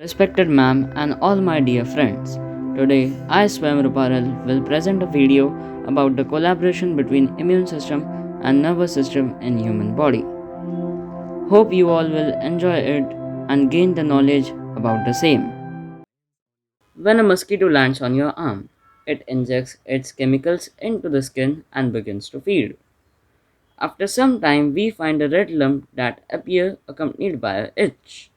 Respected ma'am and all my dear friends, today I Swam Ruparal will present a video about the collaboration between immune system and nervous system in human body. Hope you all will enjoy it and gain the knowledge about the same. When a mosquito lands on your arm, it injects its chemicals into the skin and begins to feed. After some time, we find a red lump that appears accompanied by a itch.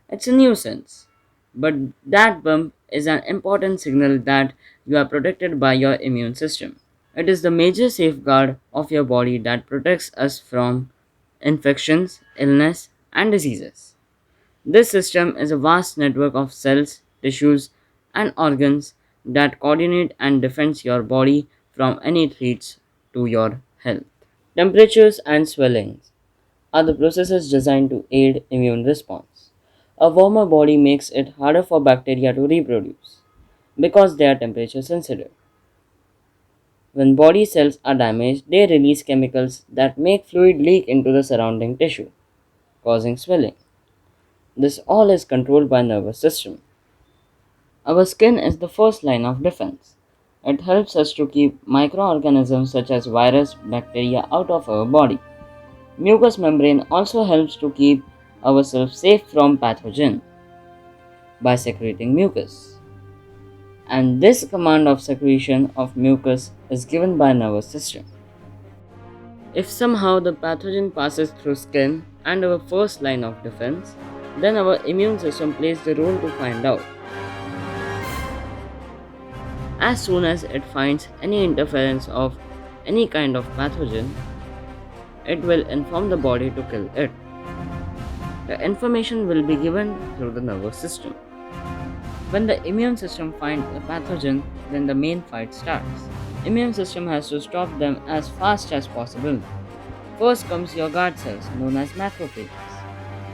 It's a nuisance, but that bump is an important signal that you are protected by your immune system. It is the major safeguard of your body that protects us from infections, illness, and diseases. This system is a vast network of cells, tissues, and organs that coordinate and defends your body from any threats to your health. Temperatures and swellings are the processes designed to aid immune response. A warmer body makes it harder for bacteria to reproduce because they are temperature sensitive. When body cells are damaged, they release chemicals that make fluid leak into the surrounding tissue, causing swelling. This all is controlled by nervous system. Our skin is the first line of defense. It helps us to keep microorganisms such as virus, bacteria out of our body. Mucous membrane also helps to keep ourselves safe from pathogen by secreting mucus. And this command of secretion of mucus is given by nervous system. If somehow the pathogen passes through skin and our first line of defense, then our immune system plays the role to find out. As soon as it finds any interference of any kind of pathogen, it will inform the body to kill it. The information will be given through the nervous system. When the immune system finds a pathogen, then the main fight starts. Immune system has to stop them as fast as possible. First comes your guard cells, known as macrophages.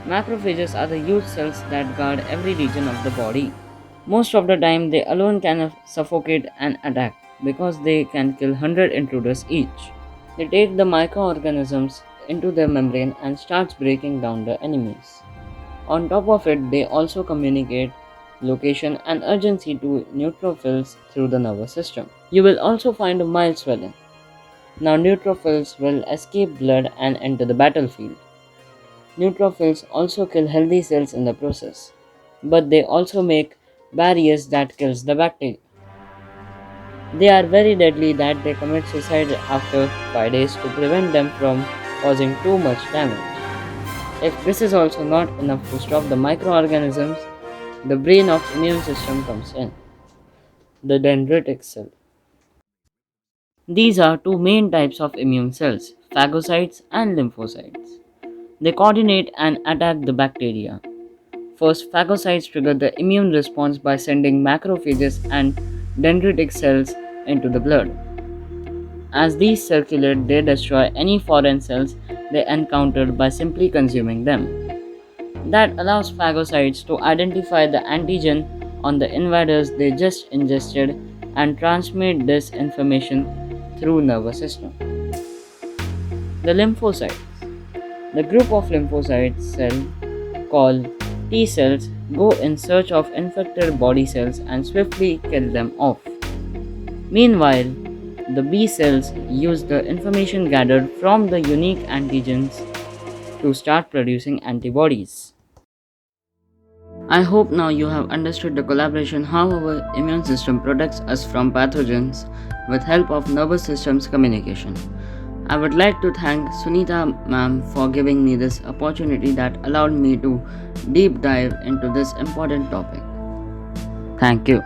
Macrophages are the huge cells that guard every region of the body. Most of the time, they alone can suffocate an attack because they can kill 100 intruders each. They take the microorganisms into their membrane and starts breaking down the enemies. On top of it, they also communicate location and urgency to neutrophils through the nervous system. You will also find a mild swelling. Now neutrophils will escape blood and enter the battlefield. Neutrophils also kill healthy cells in the process, but they also make barriers that kills the bacteria. They are very deadly that they commit suicide after 5 days to prevent them from causing too much damage. If this is also not enough to stop the microorganisms, the brain of immune system comes in, the dendritic cell. These are two main types of immune cells, phagocytes and lymphocytes. They coordinate and attack the bacteria. First, phagocytes trigger the immune response by sending macrophages and dendritic cells into the blood. As these circulate, they destroy any foreign cells they encountered by simply consuming them. That allows phagocytes to identify the antigen on the invaders they just ingested and transmit this information through nervous system. The lymphocytes. The group of lymphocyte cells called T cells go in search of infected body cells and swiftly kill them off. Meanwhile, the B cells use the information gathered from the unique antigens to start producing antibodies. I hope now you have understood the collaboration how our immune system protects us from pathogens with help of nervous system's communication. I would like to thank Sunita ma'am for giving me this opportunity that allowed me to deep dive into this important topic. Thank you.